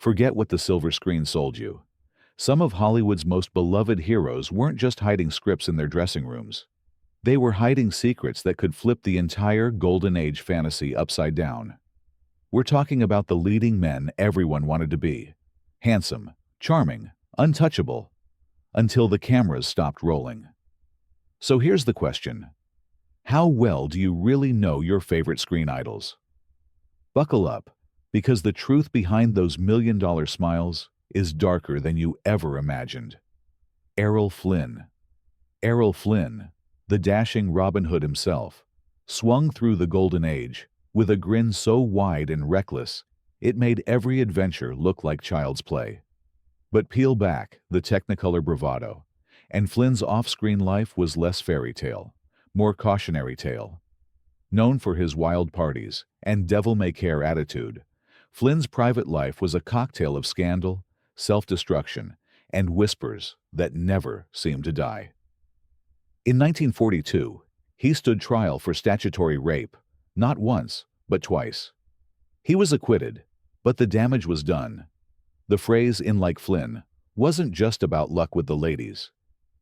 Forget what the silver screen sold you. Some of Hollywood's most beloved heroes weren't just hiding scripts in their dressing rooms. They were hiding secrets that could flip the entire Golden Age fantasy upside down. We're talking about the leading men everyone wanted to be. Handsome, charming, untouchable, until the cameras stopped rolling. So here's the question. How well do you really know your favorite screen idols? Buckle up, because the truth behind those million-dollar smiles is darker than you ever imagined. Errol Flynn. Errol Flynn, the dashing Robin Hood himself, swung through the Golden Age with a grin so wide and reckless it made every adventure look like child's play. But peel back the Technicolor bravado, and Flynn's off-screen life was less fairy tale, more cautionary tale. Known for his wild parties and devil-may-care attitude, Flynn's private life was a cocktail of scandal, self-destruction, and whispers that never seemed to die. In 1942, he stood trial for statutory rape, not once, but twice. He was acquitted, but the damage was done. The phrase "in like Flynn" wasn't just about luck with the ladies.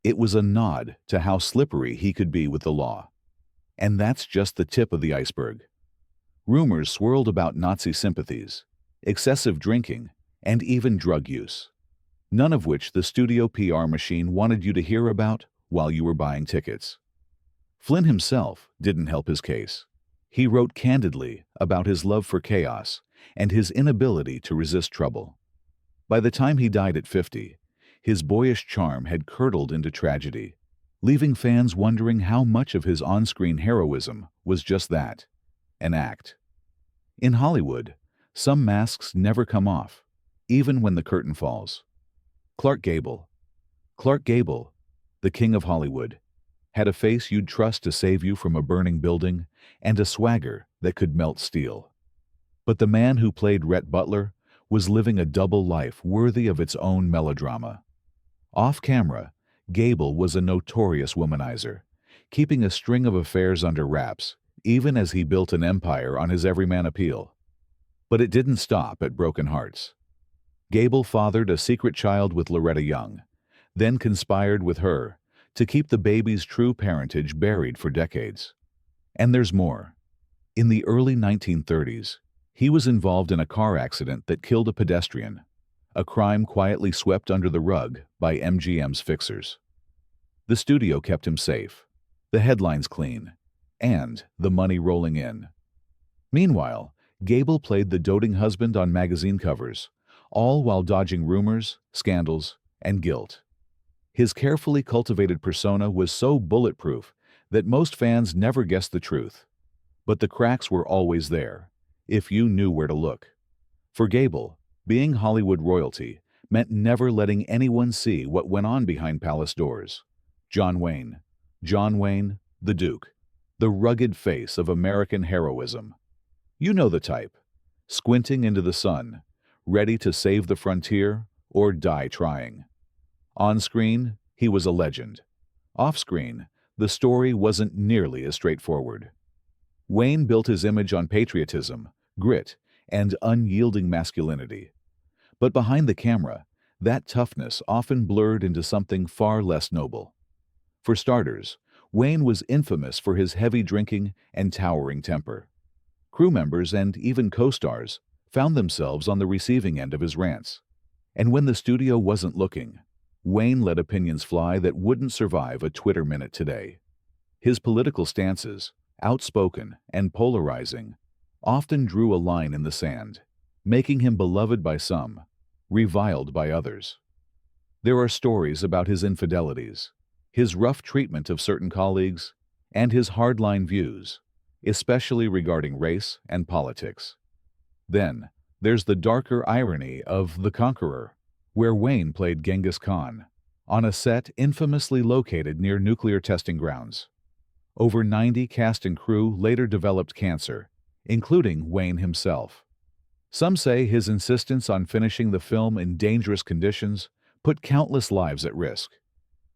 It was a nod to how slippery he could be with the law. And that's just the tip of the iceberg. Rumors swirled about Nazi sympathies, excessive drinking, and even drug use. None of which the studio PR machine wanted you to hear about while you were buying tickets. Flynn himself didn't help his case. He wrote candidly about his love for chaos and his inability to resist trouble. By the time he died at 50, his boyish charm had curdled into tragedy, leaving fans wondering how much of his on-screen heroism was just that, an act. In Hollywood, some masks never come off, even when the curtain falls. Clark Gable. Clark Gable, the king of Hollywood, had a face you'd trust to save you from a burning building and a swagger that could melt steel. But the man who played Rhett Butler was living a double life worthy of its own melodrama. Off-camera, Gable was a notorious womanizer, keeping a string of affairs under wraps, even as he built an empire on his everyman appeal. But it didn't stop at broken hearts. Gable fathered a secret child with Loretta Young, then conspired with her to keep the baby's true parentage buried for decades. And there's more. In the early 1930s, he was involved in a car accident that killed a pedestrian, a crime quietly swept under the rug by MGM's fixers. The studio kept him safe, the headlines clean, and the money rolling in. Meanwhile, Gable played the doting husband on magazine covers, all while dodging rumors, scandals, and guilt. His carefully cultivated persona was so bulletproof that most fans never guessed the truth. But the cracks were always there, if you knew where to look. For Gable, being Hollywood royalty meant never letting anyone see what went on behind palace doors. John Wayne, the Duke, the rugged face of American heroism. You know the type, squinting into the sun, ready to save the frontier or die trying. On screen, he was a legend. Off screen, the story wasn't nearly as straightforward. Wayne built his image on patriotism, grit, and unyielding masculinity. But behind the camera, that toughness often blurred into something far less noble. For starters, Wayne was infamous for his heavy drinking and towering temper. Crew members and even co-stars found themselves on the receiving end of his rants. And when the studio wasn't looking, Wayne let opinions fly that wouldn't survive a Twitter minute today. His political stances, outspoken and polarizing, often drew a line in the sand, making him beloved by some, reviled by others. There are stories about his infidelities, his rough treatment of certain colleagues, and his hardline views, especially regarding race and politics. Then, there's the darker irony of The Conqueror, where Wayne played Genghis Khan, on a set infamously located near nuclear testing grounds. Over 90 cast and crew later developed cancer, including Wayne himself. Some say his insistence on finishing the film in dangerous conditions put countless lives at risk.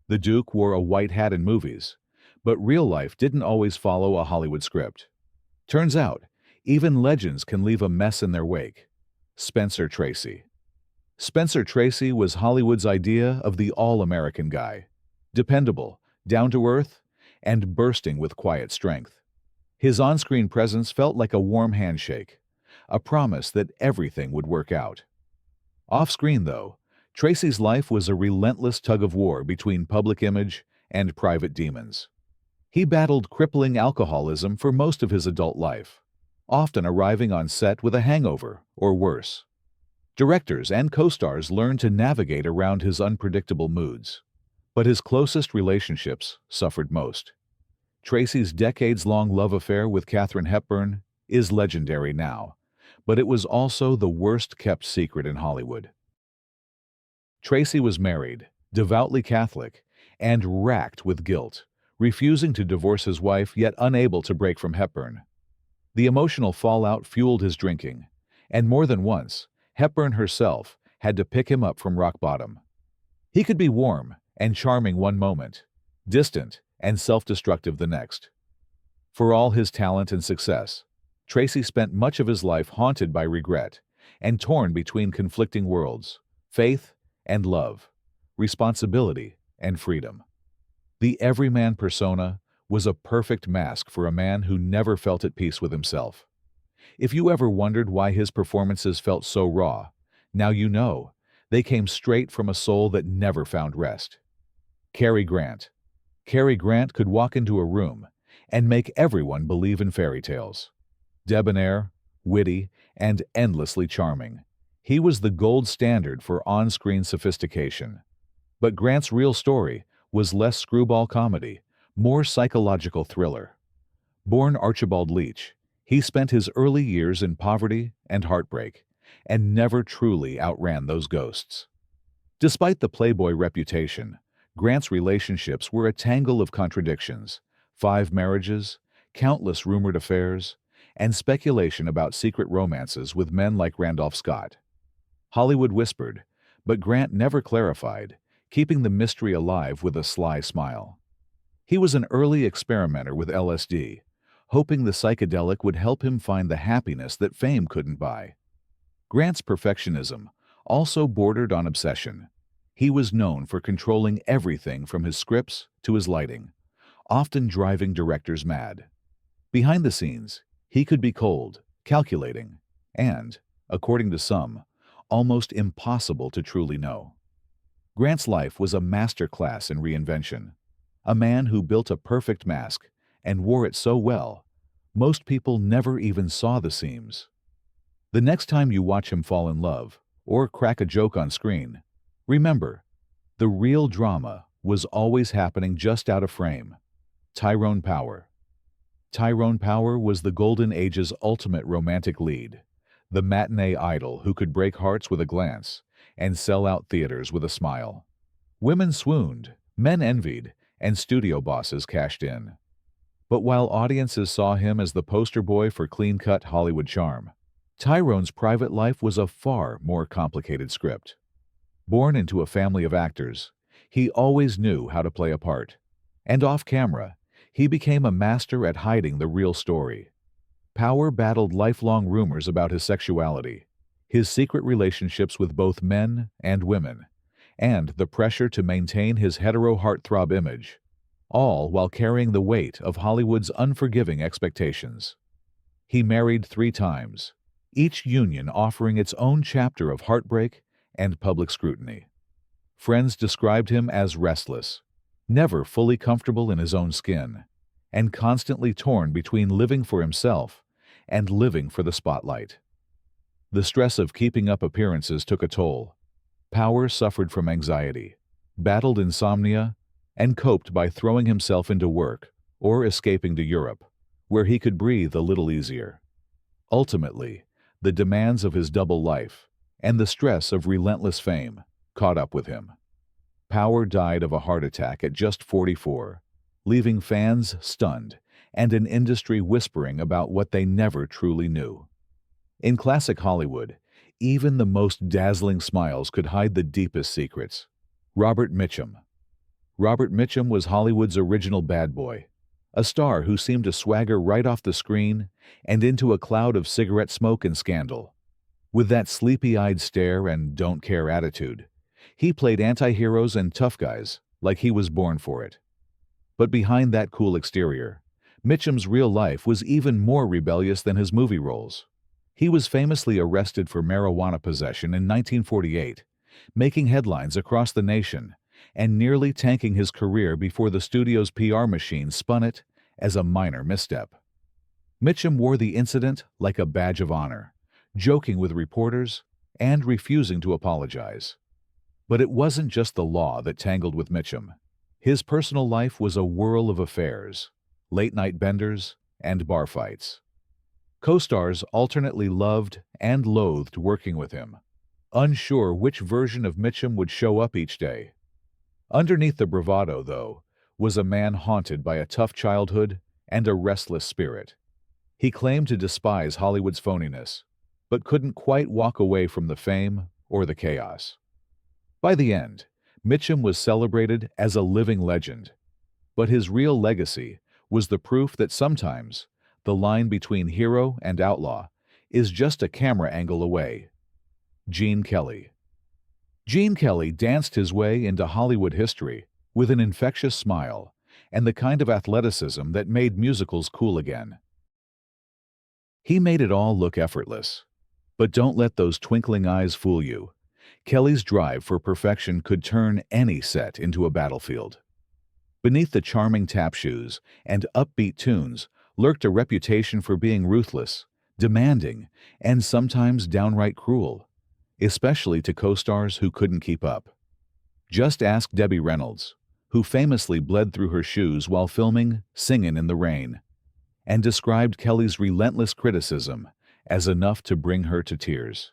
The Duke wore a white hat in movies, but real life didn't always follow a Hollywood script. Turns out, even legends can leave a mess in their wake. Spencer Tracy. Spencer Tracy was Hollywood's idea of the all-American guy. Dependable, down-to-earth, and bursting with quiet strength. His on-screen presence felt like a warm handshake, a promise that everything would work out. Off-screen, though, Tracy's life was a relentless tug-of-war between public image and private demons. He battled crippling alcoholism for most of his adult life, often arriving on set with a hangover or worse. Directors and co-stars learned to navigate around his unpredictable moods, but his closest relationships suffered most. Tracy's decades-long love affair with Katharine Hepburn is legendary now, but it was also the worst-kept secret in Hollywood. Tracy was married, devoutly Catholic, and racked with guilt, refusing to divorce his wife yet unable to break from Hepburn. The emotional fallout fueled his drinking, and more than once, Hepburn herself had to pick him up from rock bottom. He could be warm and charming one moment, distant and self-destructive the next. For all his talent and success, Tracy spent much of his life haunted by regret and torn between conflicting worlds, faith and love, responsibility and freedom. The everyman persona was a perfect mask for a man who never felt at peace with himself. If you ever wondered why his performances felt so raw, now you know. They came straight from a soul that never found rest. Carrie Grant. Carrie Grant could walk into a room and make everyone believe in fairy tales. Debonair, witty, and endlessly charming, he was the gold standard for on-screen sophistication. But Grant's real story was less screwball comedy, more psychological thriller. Born Archibald Leach, he spent his early years in poverty and heartbreak, and never truly outran those ghosts. Despite the playboy reputation, Grant's relationships were a tangle of contradictions: 5 marriages, countless rumored affairs, and speculation about secret romances with men like Randolph Scott. Hollywood whispered, but Grant never clarified, keeping the mystery alive with a sly smile. He was an early experimenter with LSD, hoping the psychedelic would help him find the happiness that fame couldn't buy. Grant's perfectionism also bordered on obsession. He was known for controlling everything from his scripts to his lighting, often driving directors mad. Behind the scenes, he could be cold, calculating, and, according to some, almost impossible to truly know. Grant's life was a masterclass in reinvention, a man who built a perfect mask and wore it so well, most people never even saw the seams. The next time you watch him fall in love or crack a joke on screen, remember, the real drama was always happening just out of frame. Tyrone Power. Tyrone Power was the Golden Age's ultimate romantic lead, the matinee idol who could break hearts with a glance and sell out theaters with a smile. Women swooned, men envied, and studio bosses cashed in. But while audiences saw him as the poster boy for clean-cut Hollywood charm, Tyrone's private life was a far more complicated script. Born into a family of actors, he always knew how to play a part. And off-camera, he became a master at hiding the real story. Power battled lifelong rumors about his sexuality, his secret relationships with both men and women, and the pressure to maintain his hetero heartthrob image, all while carrying the weight of Hollywood's unforgiving expectations. He married 3 times, each union offering its own chapter of heartbreak and public scrutiny. Friends described him as restless, never fully comfortable in his own skin, and constantly torn between living for himself and living for the spotlight. The stress of keeping up appearances took a toll. Power suffered from anxiety, battled insomnia, and coped by throwing himself into work or escaping to Europe, where he could breathe a little easier. Ultimately, the demands of his double life and the stress of relentless fame caught up with him. Power died of a heart attack at just 44, leaving fans stunned and an industry whispering about what they never truly knew. In classic Hollywood, even the most dazzling smiles could hide the deepest secrets. Robert Mitchum. Robert Mitchum was Hollywood's original bad boy, a star who seemed to swagger right off the screen and into a cloud of cigarette smoke and scandal. With that sleepy-eyed stare and don't-care attitude, he played anti-heroes and tough guys like he was born for it. But behind that cool exterior, Mitchum's real life was even more rebellious than his movie roles. He was famously arrested for marijuana possession in 1948, making headlines across the nation and nearly tanking his career before the studio's PR machine spun it as a minor misstep. Mitchum wore the incident like a badge of honor, joking with reporters and refusing to apologize. But it wasn't just the law that tangled with Mitchum. His personal life was a whirl of affairs, late-night benders, and bar fights. Co-stars alternately loved and loathed working with him, unsure which version of Mitchum would show up each day. Underneath the bravado, though, was a man haunted by a tough childhood and a restless spirit. He claimed to despise Hollywood's phoniness, but couldn't quite walk away from the fame or the chaos. By the end, Mitchum was celebrated as a living legend, but his real legacy was the proof that sometimes the line between hero and outlaw is just a camera angle away. Gene Kelly. Gene Kelly danced his way into Hollywood history with an infectious smile and the kind of athleticism that made musicals cool again. He made it all look effortless. But don't let those twinkling eyes fool you. Kelly's drive for perfection could turn any set into a battlefield. Beneath the charming tap shoes and upbeat tunes lurked a reputation for being ruthless, demanding, and sometimes downright cruel, especially to co-stars who couldn't keep up. Just ask Debbie Reynolds, who famously bled through her shoes while filming Singin' in the Rain, and described Kelly's relentless criticism as enough to bring her to tears.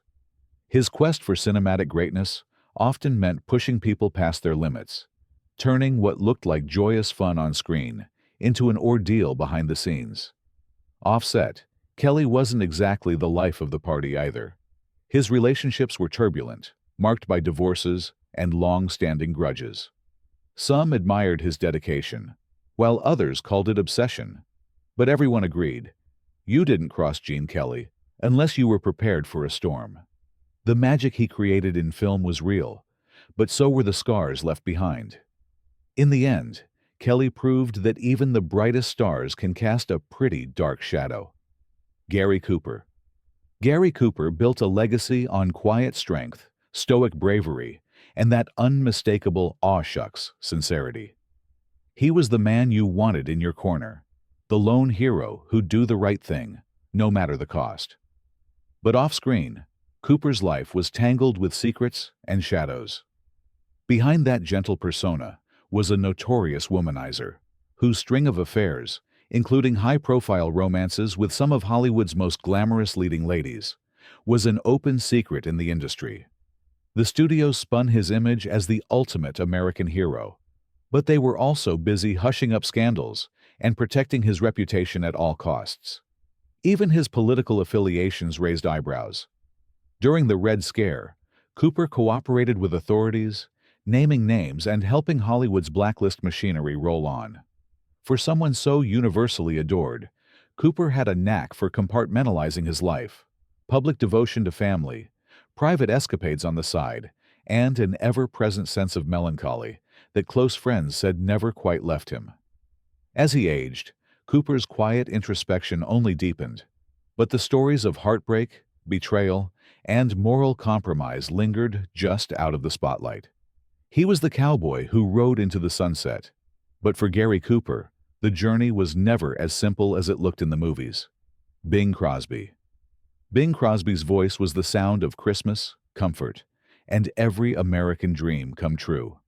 His quest for cinematic greatness often meant pushing people past their limits, turning what looked like joyous fun on screen into an ordeal behind the scenes. Offset, Kelly wasn't exactly the life of the party either. His relationships were turbulent, marked by divorces and long-standing grudges. Some admired his dedication, while others called it obsession. But everyone agreed, you didn't cross Gene Kelly unless you were prepared for a storm. The magic he created in film was real, but so were the scars left behind. In the end, Kelly proved that even the brightest stars can cast a pretty dark shadow. Gary Cooper. Gary Cooper built a legacy on quiet strength, stoic bravery, and that unmistakable aw shucks sincerity. He was the man you wanted in your corner, the lone hero who'd do the right thing, no matter the cost. But off-screen, Cooper's life was tangled with secrets and shadows. Behind that gentle persona was a notorious womanizer, whose string of affairs, including high-profile romances with some of Hollywood's most glamorous leading ladies, was an open secret in the industry. The studios spun his image as the ultimate American hero, but they were also busy hushing up scandals and protecting his reputation at all costs. Even his political affiliations raised eyebrows. During the Red Scare, Cooper cooperated with authorities, naming names and helping Hollywood's blacklist machinery roll on. For someone so universally adored, Cooper had a knack for compartmentalizing his life, public devotion to family, private escapades on the side, and an ever-present sense of melancholy that close friends said never quite left him. As he aged, Cooper's quiet introspection only deepened, but the stories of heartbreak, betrayal, and moral compromise lingered just out of the spotlight. He was the cowboy who rode into the sunset, but for Gary Cooper, the journey was never as simple as it looked in the movies. Bing Crosby. Bing Crosby's voice was the sound of Christmas, comfort, and every American dream come true.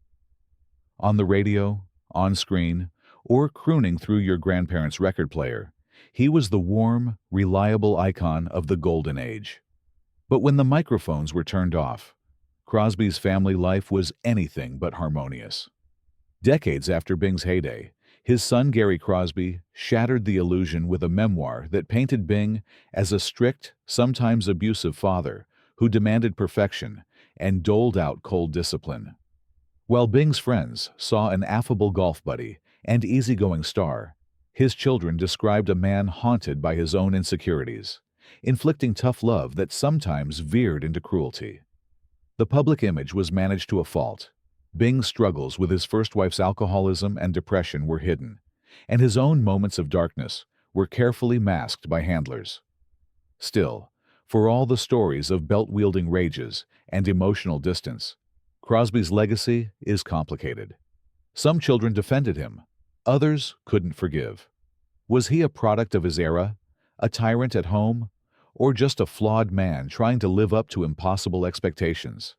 On the radio, on screen, or crooning through your grandparents' record player, he was the warm, reliable icon of the golden age. But when the microphones were turned off, Crosby's family life was anything but harmonious. Decades after Bing's heyday, his son Gary Crosby shattered the illusion with a memoir that painted Bing as a strict, sometimes abusive father who demanded perfection and doled out cold discipline. While Bing's friends saw an affable golf buddy and easygoing star, his children described a man haunted by his own insecurities inflicting tough love that sometimes veered into cruelty. The public image was managed to a fault. Bing's struggles with his first wife's alcoholism and depression were hidden, and his own moments of darkness were carefully masked by handlers. Still, for all the stories of belt-wielding rages and emotional distance, Crosby's legacy is complicated. Some children defended him, others couldn't forgive. Was he a product of his era, a tyrant at home, or just a flawed man trying to live up to impossible expectations?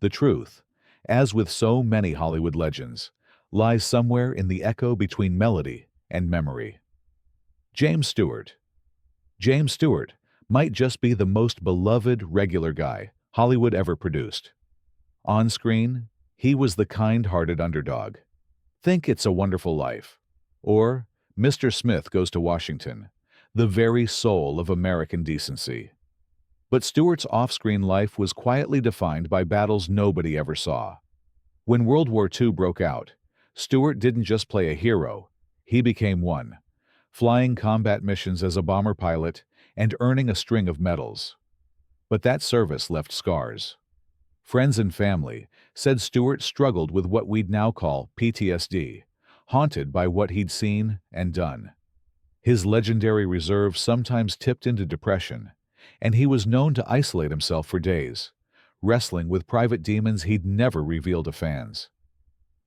The truth, as with so many Hollywood legends, lies somewhere in the echo between melody and memory. James Stewart. James Stewart might just be the most beloved regular guy Hollywood ever produced. On screen, he was the kind-hearted underdog. Think It's a Wonderful Life, or Mr. Smith Goes to Washington, the very soul of American decency. But Stewart's off-screen life was quietly defined by battles nobody ever saw. When World War II broke out, Stewart didn't just play a hero, he became one, flying combat missions as a bomber pilot and earning a string of medals. But that service left scars. Friends and family said Stewart struggled with what we'd now call PTSD, haunted by what he'd seen and done. His legendary reserve sometimes tipped into depression, and he was known to isolate himself for days, wrestling with private demons he'd never revealed to fans.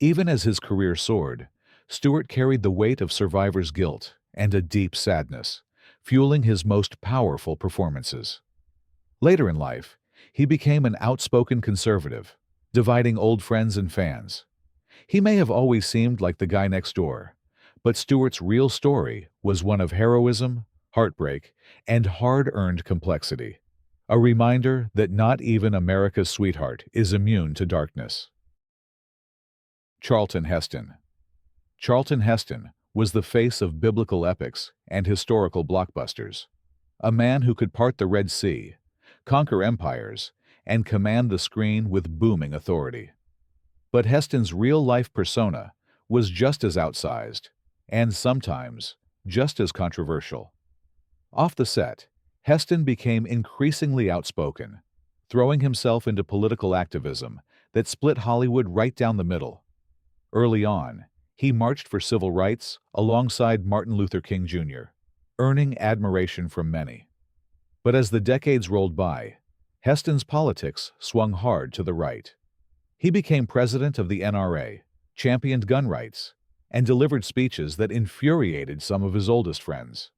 Even as his career soared, Stewart carried the weight of survivor's guilt and a deep sadness, fueling his most powerful performances. Later in life, he became an outspoken conservative, dividing old friends and fans. He may have always seemed like the guy next door, but Stewart's real story was one of heroism, heartbreak, and hard-earned complexity. A reminder that not even America's sweetheart is immune to darkness. Charlton Heston. Charlton Heston was the face of biblical epics and historical blockbusters, a man who could part the Red Sea, conquer empires, and command the screen with booming authority. But Heston's real-life persona was just as outsized, and sometimes just as controversial. Off the set, Heston became increasingly outspoken, throwing himself into political activism that split Hollywood right down the middle. Early on, he marched for civil rights alongside Martin Luther King Jr., earning admiration from many. But as the decades rolled by, Heston's politics swung hard to the right. He became president of the NRA, championed gun rights, and delivered speeches that infuriated some of his oldest friends.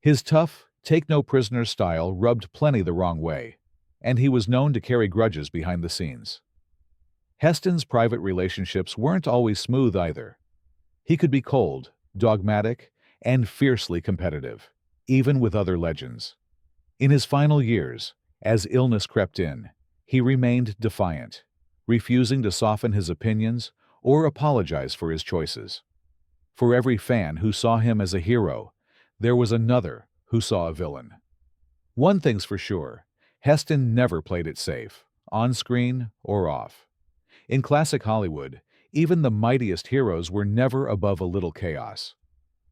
His tough, take-no-prisoners style rubbed plenty the wrong way, and he was known to carry grudges behind the scenes. Heston's private relationships weren't always smooth either. He could be cold, dogmatic, and fiercely competitive, even with other legends. In his final years, as illness crept in, he remained defiant, refusing to soften his opinions or apologize for his choices. For every fan who saw him as a hero, there was another who saw a villain. One thing's for sure, Heston never played it safe, on screen or off. In classic Hollywood, even the mightiest heroes were never above a little chaos.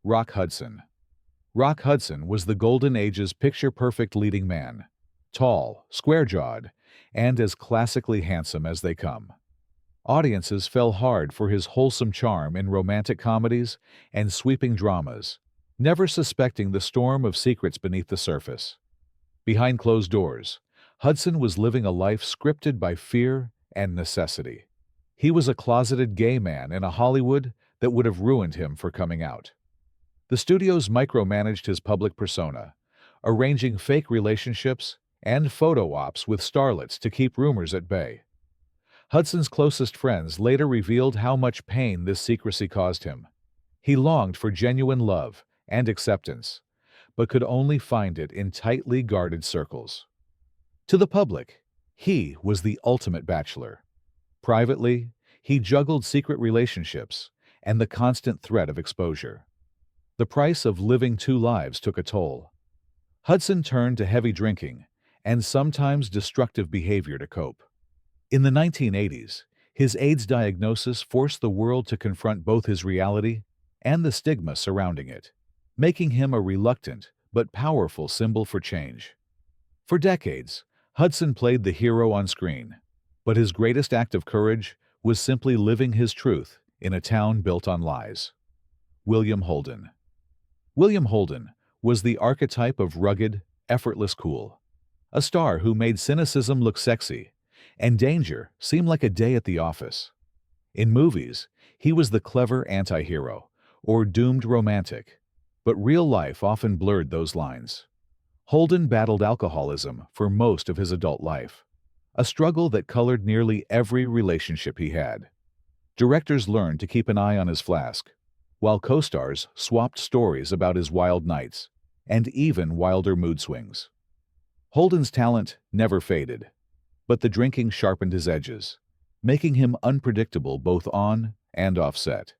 Rock Hudson. Rock Hudson was the Golden Age's picture-perfect leading man, tall, square-jawed, and as classically handsome as they come. Audiences fell hard for his wholesome charm in romantic comedies and sweeping dramas, never suspecting the storm of secrets beneath the surface. Behind closed doors, Hudson was living a life scripted by fear and necessity. He was a closeted gay man in a Hollywood that would have ruined him for coming out. The studios micromanaged his public persona, arranging fake relationships and photo ops with starlets to keep rumors at bay. Hudson's closest friends later revealed how much pain this secrecy caused him. He longed for genuine love and acceptance, but could only find it in tightly guarded circles. To the public, he was the ultimate bachelor. Privately, he juggled secret relationships and the constant threat of exposure. The price of living two lives took a toll. Hudson turned to heavy drinking and sometimes destructive behavior to cope. In the 1980s, his AIDS diagnosis forced the world to confront both his reality and the stigma surrounding it, making him a reluctant but powerful symbol for change. For decades, Hudson played the hero on screen, but his greatest act of courage was simply living his truth in a town built on lies. William Holden. William Holden was the archetype of rugged, effortless cool, a star who made cynicism look sexy and danger seem like a day at the office. In movies, he was the clever anti-hero or doomed romantic, but real life often blurred those lines. Holden battled alcoholism for most of his adult life, a struggle that colored nearly every relationship he had. Directors learned to keep an eye on his flask, while co-stars swapped stories about his wild nights and even wilder mood swings. Holden's talent never faded, but the drinking sharpened his edges, making him unpredictable both on and off set.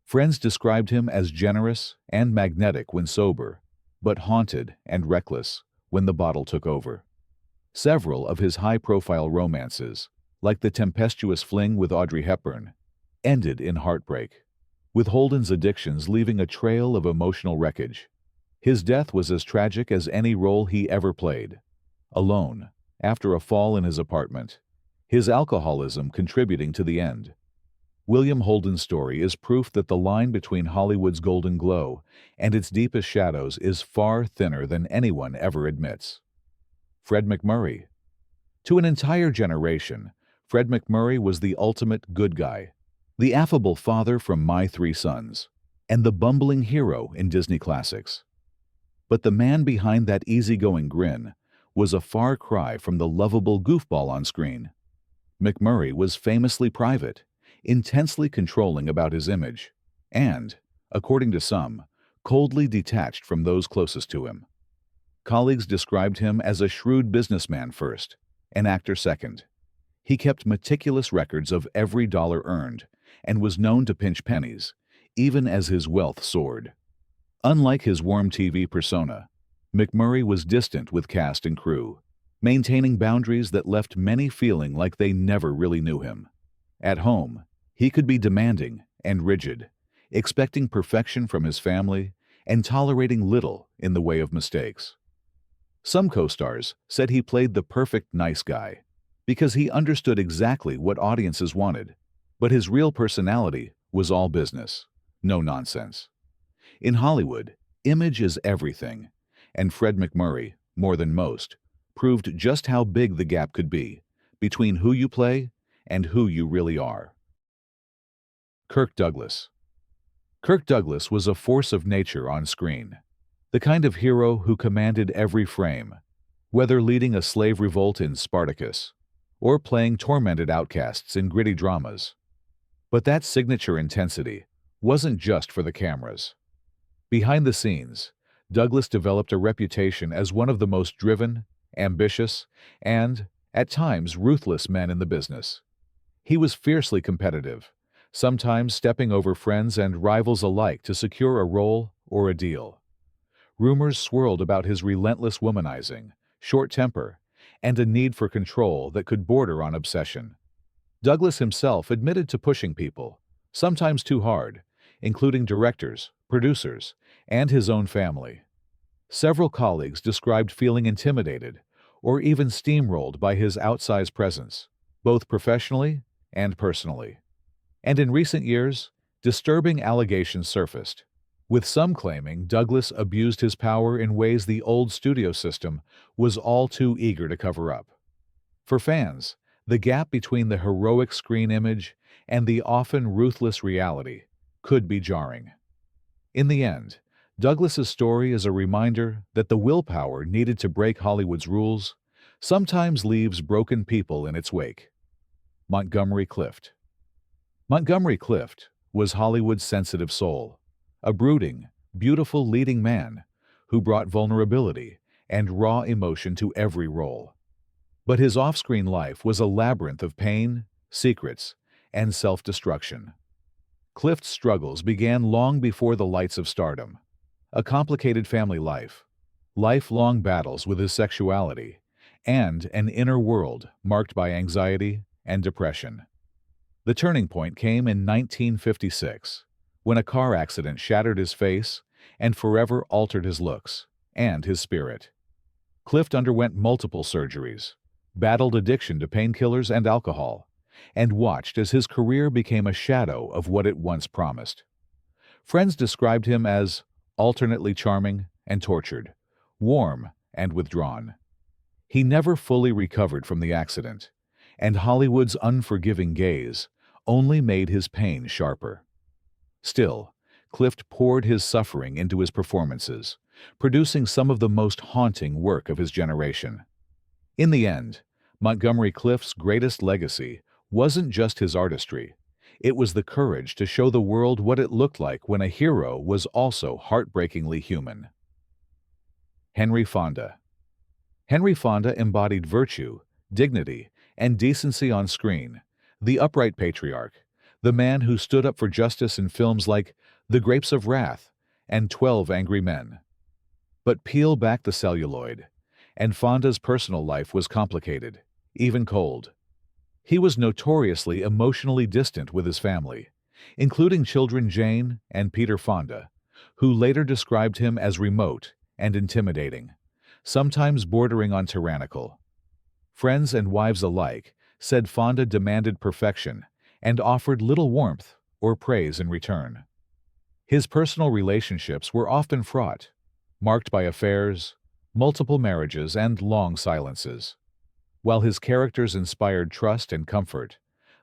Friends described him as generous and magnetic when sober, but haunted and reckless when the bottle took over. Several of his high-profile romances, like the tempestuous fling with Audrey Hepburn, ended in heartbreak, with Holden's addictions leaving a trail of emotional wreckage. His death was as tragic as any role he ever played. Alone, after a fall in his apartment, his alcoholism contributing to the end. William Holden's story is proof that the line between Hollywood's golden glow and its deepest shadows is far thinner than anyone ever admits. Fred MacMurray. To an entire generation, Fred MacMurray was the ultimate good guy, the affable father from My Three Sons, and the bumbling hero in Disney classics. But the man behind that easygoing grin was a far cry from the lovable goofball on screen. MacMurray was famously private, intensely controlling about his image, and, according to some, coldly detached from those closest to him. Colleagues described him as a shrewd businessman first, an actor second. He kept meticulous records of every dollar earned and was known to pinch pennies, even as his wealth soared. Unlike his warm TV persona, MacMurray was distant with cast and crew, maintaining boundaries that left many feeling like they never really knew him. At home, he could be demanding and rigid, expecting perfection from his family and tolerating little in the way of mistakes. Some co-stars said he played the perfect nice guy because he understood exactly what audiences wanted, but his real personality was all business, no nonsense. In Hollywood, image is everything, and Fred MacMurray, more than most, proved just how big the gap could be between who you play and who you really are. Kirk Douglas. Kirk Douglas was a force of nature on screen, the kind of hero who commanded every frame, whether leading a slave revolt in Spartacus or playing tormented outcasts in gritty dramas. But that signature intensity wasn't just for the cameras. Behind the scenes, Douglas developed a reputation as one of the most driven, ambitious, and, at times, ruthless men in the business. He was fiercely competitive, sometimes stepping over friends and rivals alike to secure a role or a deal. Rumors swirled about his relentless womanizing, short temper, and a need for control that could border on obsession. Douglas himself admitted to pushing people, sometimes too hard, including directors, producers, and his own family. Several colleagues described feeling intimidated or even steamrolled by his outsized presence, both professionally and personally. And in recent years, disturbing allegations surfaced, with some claiming Douglas abused his power in ways the old studio system was all too eager to cover up. For fans, the gap between the heroic screen image and the often ruthless reality could be jarring. In the end, Douglas's story is a reminder that the willpower needed to break Hollywood's rules sometimes leaves broken people in its wake. Montgomery Clift. Montgomery Clift was Hollywood's sensitive soul, a brooding, beautiful leading man who brought vulnerability and raw emotion to every role. But his off-screen life was a labyrinth of pain, secrets, and self-destruction. Clift's struggles began long before the lights of stardom. A complicated family life, lifelong battles with his sexuality, and an inner world marked by anxiety and depression. The turning point came in 1956, when a car accident shattered his face and forever altered his looks. and his spirit. Clift underwent multiple surgeries, battled addiction to painkillers and alcohol, and watched as his career became a shadow of what it once promised. Friends described him as alternately charming and tortured, warm and withdrawn. He never fully recovered from the accident, and Hollywood's unforgiving gaze only made his pain sharper. Still, Clift poured his suffering into his performances, producing some of the most haunting work of his generation. In the end, Montgomery Clift's greatest legacy wasn't just his artistry. It was the courage to show the world what it looked like when a hero was also heartbreakingly human. Henry Fonda. Henry Fonda embodied virtue, dignity, and decency on screen, the upright patriarch, the man who stood up for justice in films like The Grapes of Wrath and 12 Angry Men. But peel back the celluloid, and Fonda's personal life was complicated, even cold. He was notoriously emotionally distant with his family, including children Jane and Peter Fonda, who later described him as remote and intimidating, sometimes bordering on tyrannical. Friends and wives alike said Fonda demanded perfection and offered little warmth or praise in return. His personal relationships were often fraught, marked by affairs, multiple marriages, and long silences. While his characters inspired trust and comfort,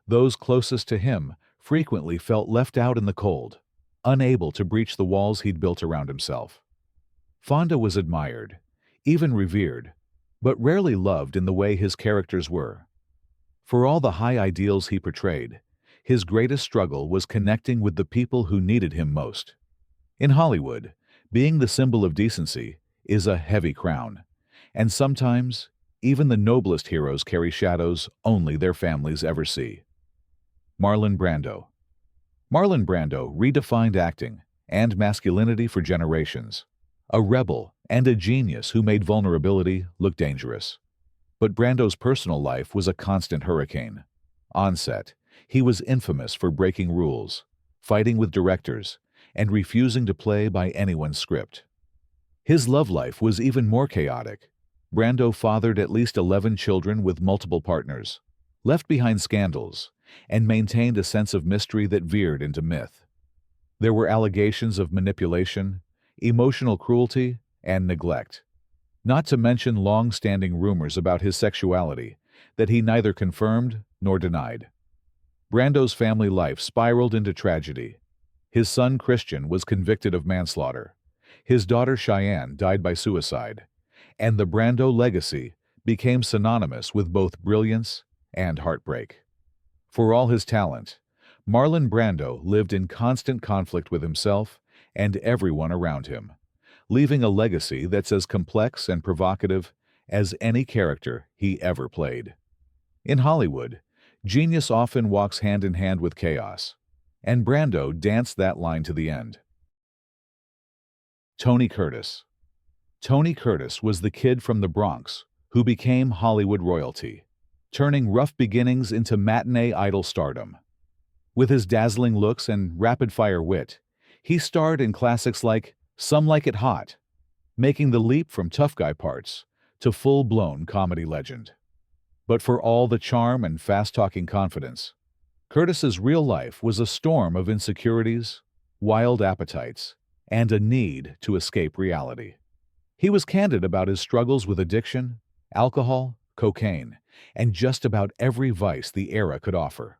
those closest to him frequently felt left out in the cold, unable to breach the walls he'd built around himself. Fonda was admired, even revered, but rarely loved in the way his characters were. For all the high ideals he portrayed, his greatest struggle was connecting with the people who needed him most. In Hollywood, being the symbol of decency is a heavy crown, and sometimes even the noblest heroes carry shadows only their families ever see. Marlon Brando. Marlon Brando redefined acting and masculinity for generations, a rebel and a genius who made vulnerability look dangerous. But Brando's personal life was a constant hurricane. On set, he was infamous for breaking rules, fighting with directors, and refusing to play by anyone's script. His love life was even more chaotic. Brando fathered at least 11 children with multiple partners, left behind scandals, and maintained a sense of mystery that veered into myth. There were allegations of manipulation, emotional cruelty, and neglect, not to mention long-standing rumors about his sexuality that he neither confirmed nor denied. Brando's family life spiraled into tragedy. His son Christian was convicted of manslaughter. His daughter Cheyenne died by suicide, and the Brando legacy became synonymous with both brilliance and heartbreak. For all his talent, Marlon Brando lived in constant conflict with himself and everyone around him, leaving a legacy that's as complex and provocative as any character he ever played. In Hollywood, genius often walks hand in hand with chaos, and Brando danced that line to the end. Tony Curtis. Tony Curtis was the kid from the Bronx who became Hollywood royalty, turning rough beginnings into matinee idol stardom. With his dazzling looks and rapid-fire wit, he starred in classics like Some Like It Hot, making the leap from tough guy parts to full-blown comedy legend. But for all the charm and fast-talking confidence, Curtis's real life was a storm of insecurities, wild appetites, and a need to escape reality. He was candid about his struggles with addiction, alcohol, cocaine, and just about every vice the era could offer.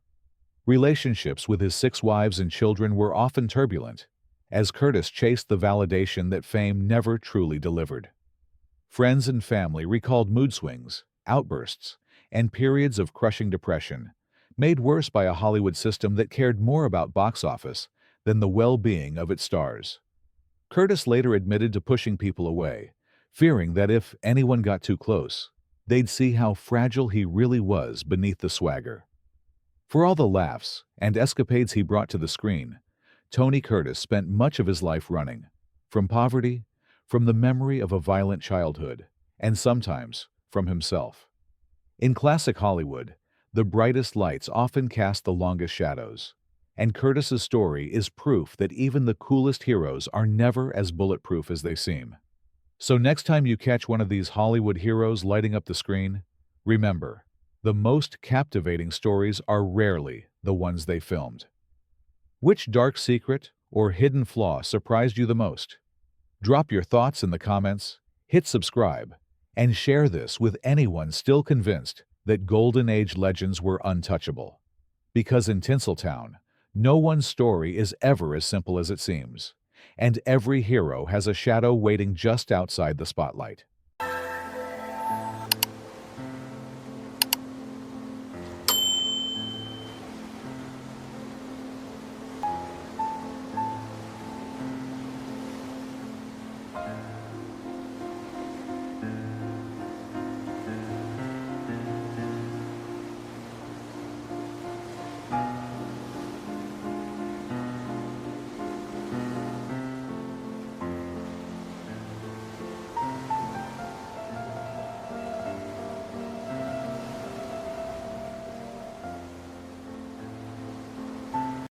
Relationships with his 6 wives and children were often turbulent, as Curtis chased the validation that fame never truly delivered. Friends and family recalled mood swings, outbursts, and periods of crushing depression, made worse by a Hollywood system that cared more about box office than the well-being of its stars. Curtis later admitted to pushing people away, fearing that if anyone got too close, they'd see how fragile he really was beneath the swagger. For all the laughs and escapades he brought to the screen, Tony Curtis spent much of his life running, from poverty, from the memory of a violent childhood, and sometimes from himself. In classic Hollywood, the brightest lights often cast the longest shadows, and Curtis's story is proof that even the coolest heroes are never as bulletproof as they seem. So next time you catch one of these Hollywood heroes lighting up the screen, remember, the most captivating stories are rarely the ones they filmed. Which dark secret or hidden flaw surprised you the most? Drop your thoughts in the comments, hit subscribe, and share this with anyone still convinced that Golden Age legends were untouchable. Because in Tinseltown, no one's story is ever as simple as it seems, and every hero has a shadow waiting just outside the spotlight.